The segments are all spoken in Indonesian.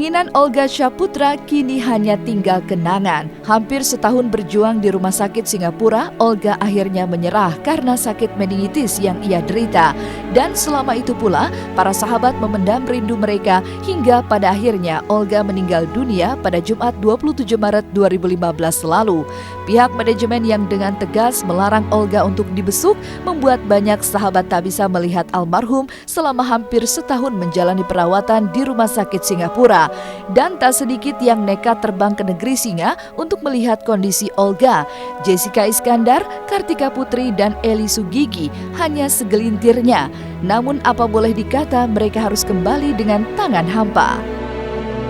Keinginan Olga Syaputra kini hanya tinggal kenangan. Hampir setahun berjuang di rumah sakit Singapura, Olga akhirnya menyerah karena sakit meningitis yang ia derita. Dan selama itu pula, para sahabat memendam rindu mereka hingga pada akhirnya Olga meninggal dunia pada Jumat 27 Maret 2015 lalu. Pihak manajemen yang dengan tegas melarang Olga untuk dibesuk membuat banyak sahabat tak bisa melihat almarhum selama hampir setahun menjalani perawatan di rumah sakit Singapura. Dan tak sedikit yang nekat terbang ke negeri Singa untuk melihat kondisi Olga. Jessica Iskandar, Kartika Putri, dan Eli Sugigi hanya segelintirnya. Namun apa boleh dikata mereka harus kembali dengan tangan hampa.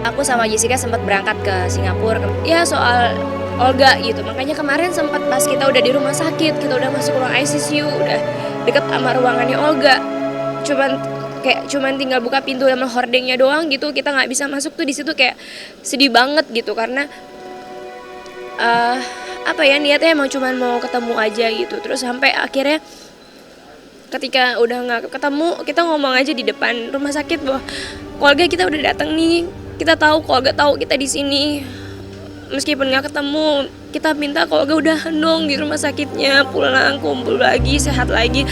Aku sama Jessica sempat berangkat ke Singapura. Ya soal Olga gitu. Makanya kemarin sempat pas kita udah di rumah sakit, kita udah masuk ruang ICU, udah deket sama ruangannya Olga. Cuman tinggal buka pintu sama hordengnya doang gitu, kita nggak bisa masuk tuh. Di situ kayak sedih banget gitu karena niatnya emang cuman mau ketemu aja gitu. Terus sampai akhirnya ketika udah nggak ketemu, kita ngomong aja di depan rumah sakit bahwa Olga kita udah datang nih, kita tahu Olga tahu kita di sini. Meskipun nggak ketemu, kita minta Olga udah henung di rumah sakitnya, pulang kumpul lagi, sehat lagi.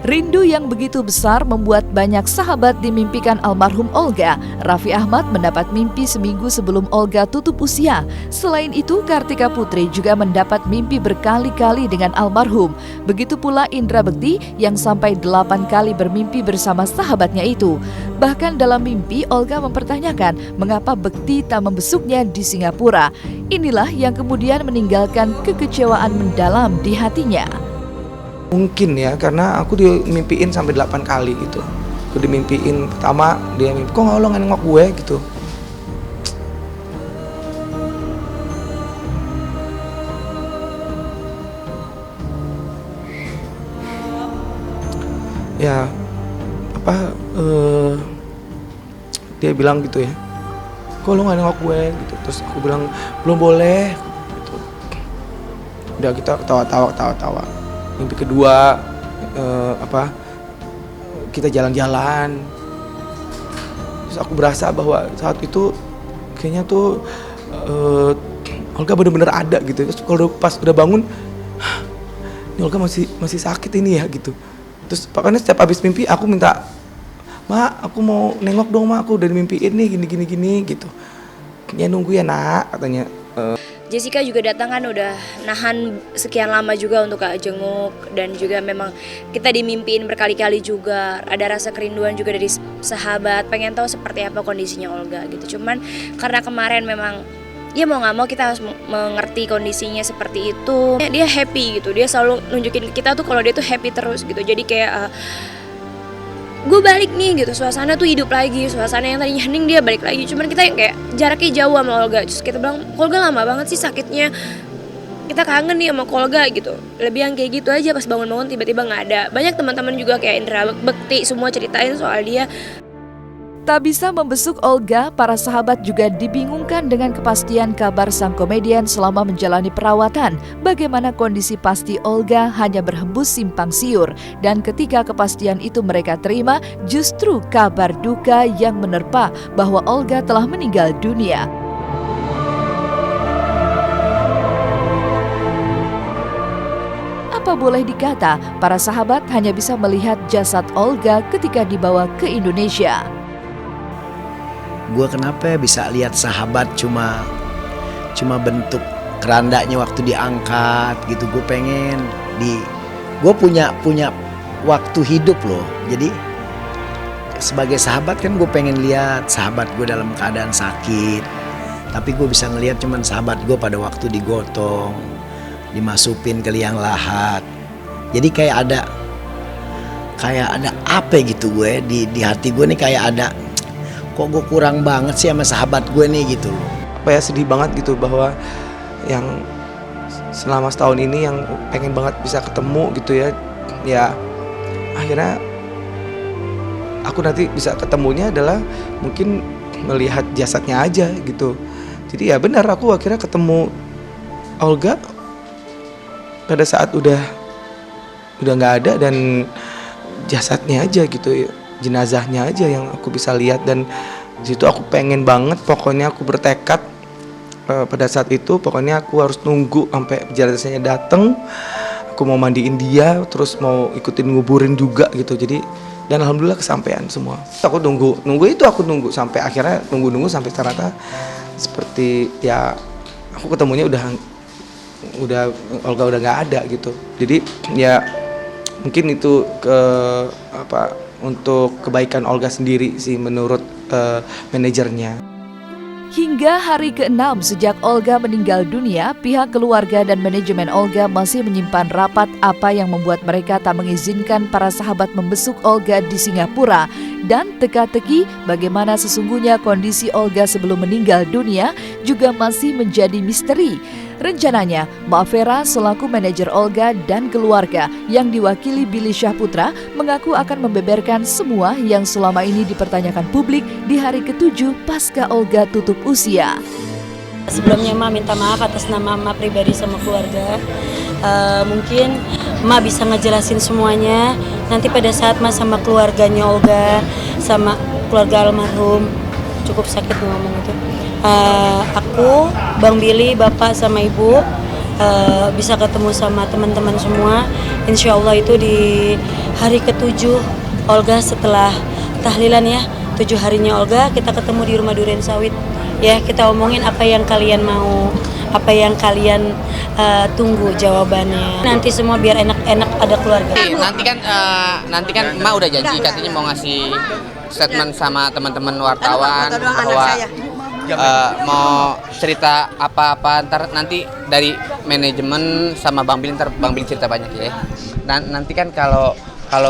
Rindu yang begitu besar membuat banyak sahabat dimimpikan almarhum Olga. Raffi Ahmad mendapat mimpi seminggu sebelum Olga tutup usia. Selain itu, Kartika Putri juga mendapat mimpi berkali-kali dengan almarhum. Begitu pula Indra Bekti yang sampai 8 kali bermimpi bersama sahabatnya itu. Bahkan dalam mimpi, Olga mempertanyakan mengapa Bekti tak membesuknya di Singapura. Inilah yang kemudian meninggalkan kekecewaan mendalam di hatinya. Mungkin ya, karena aku dimimpiin sampai 8 kali gitu. Aku dimimpiin, pertama dia mimpi, kok lo nggak nengok gue gitu. Ya, dia bilang gitu ya, kok lo nggak nengok gue gitu. Terus aku bilang, belum boleh gitu. Udah kita ketawa. Mimpi kedua, kita jalan-jalan. Terus aku berasa bahwa saat itu kayaknya tuh Olga bener-bener ada gitu. Terus kalau pas udah bangun, ini Olga masih sakit ini ya gitu. Terus makanya setiap habis mimpi aku minta, "Ma, aku mau nengok dong, Ma, aku udah dimimpiin nih gini gitu." "Ya nunggu ya, Nak," katanya. Jessica juga datang kan udah nahan sekian lama juga untuk Kak jenguk, dan juga memang kita dimimpiin berkali-kali juga. Ada rasa kerinduan juga dari sahabat, pengen tahu seperti apa kondisinya Olga gitu. Cuman karena kemarin memang ya mau nggak mau kita harus mengerti kondisinya seperti itu. Dia happy gitu, dia selalu nunjukin ke kita tuh kalau dia tuh happy terus gitu. Jadi kayak gue balik nih gitu, suasana tuh hidup lagi, suasana yang tadinya hening dia balik lagi. Cuman kita yang kayak jaraknya jauh sama Olga. Terus kita bilang, Olga lama banget sih sakitnya, kita kangen nih sama Olga gitu. Lebih yang kayak gitu aja, pas bangun-bangun tiba-tiba gak ada. Banyak teman-teman juga kayak Indra Bekti semua ceritain soal dia. Tak bisa membesuk Olga, para sahabat juga dibingungkan dengan kepastian kabar sang komedian selama menjalani perawatan. Bagaimana kondisi pasti Olga hanya berhembus simpang siur. Dan ketika kepastian itu mereka terima, justru kabar duka yang menerpa bahwa Olga telah meninggal dunia. Apa boleh dikata, para sahabat hanya bisa melihat jasad Olga ketika dibawa ke Indonesia. Gue kenapa bisa lihat sahabat cuma bentuk kerandanya waktu diangkat gitu. Gue pengen gue punya waktu hidup loh. Jadi sebagai sahabat kan gue pengen lihat sahabat gue dalam keadaan sakit, tapi gue bisa ngelihat cuman sahabat gue pada waktu digotong, dimasukin ke liang lahat. Jadi kayak ada apa gitu gue di hati gue nih, kayak ada, kok gue kurang banget sih sama sahabat gue nih gitu loh. Sedih banget gitu bahwa yang selama setahun ini yang pengen banget bisa ketemu gitu ya akhirnya aku nanti bisa ketemunya adalah mungkin melihat jasadnya aja gitu. Jadi ya benar, aku akhirnya ketemu Olga pada saat udah nggak ada, dan jasadnya aja gitu, jenazahnya aja yang aku bisa lihat. Dan Di situ aku pengen banget, pokoknya aku bertekad pada saat itu, pokoknya aku harus nunggu sampai jenazahnya datang. Aku mau mandiin dia, terus mau ikutin nguburin juga gitu. Jadi dan alhamdulillah kesampaian semua. Aku nunggu sampai akhirnya nunggu sampai ternyata seperti ya aku ketemunya udah Olga udah nggak ada gitu. Jadi ya mungkin itu untuk kebaikan Olga sendiri sih menurut manajernya. Hingga hari ke-6 sejak Olga meninggal dunia, pihak keluarga dan manajemen Olga masih menyimpan rapat apa yang membuat mereka tak mengizinkan para sahabat membesuk Olga di Singapura. Dan teka-teki bagaimana sesungguhnya kondisi Olga sebelum meninggal dunia juga masih menjadi misteri. Rencananya, Mbak Vera selaku manajer Olga dan keluarga yang diwakili Billy Syahputra mengaku akan membeberkan semua yang selama ini dipertanyakan publik di hari ke-7 pasca Olga tutup usia. Sebelumnya Ma minta maaf atas nama Ma pribadi sama keluarga. Mungkin Ma bisa ngejelasin semuanya nanti pada saat Ma sama keluarganya Olga, sama keluarga almarhum, cukup sakit ngomong itu. Aku, Bang Billy, Bapak sama Ibu bisa ketemu sama teman-teman semua. Insya Allah itu di hari ke-7 Olga setelah tahlilan ya, 7 harinya Olga kita ketemu di rumah Duren Sawit. Ya, kita omongin apa yang kalian mau, apa yang kalian tunggu jawabannya. Nanti semua biar enak-enak ada keluarga. Nanti kan Emak udah janji katanya mau ngasih statement sama teman-teman wartawan bahwa mau cerita apa-apa ntar nanti dari manajemen sama Bang Billy, ntar Bang Billy cerita banyak ya. Dan nanti kan kalau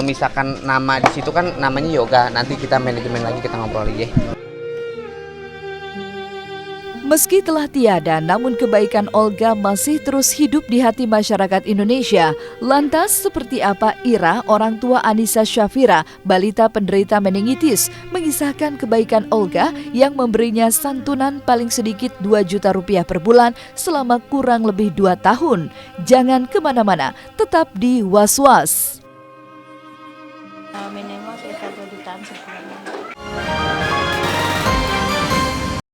misalkan nama di situ kan namanya Yoga, nanti kita manajemen lagi kita ngobrol lagi ya. Meski telah tiada, namun kebaikan Olga masih terus hidup di hati masyarakat Indonesia. Lantas, seperti apa Ira, orang tua Anissa Syafira, balita penderita meningitis, mengisahkan kebaikan Olga yang memberinya santunan paling sedikit 2 juta rupiah per bulan selama kurang lebih 2 tahun. Jangan kemana-mana, tetap di Was-Was.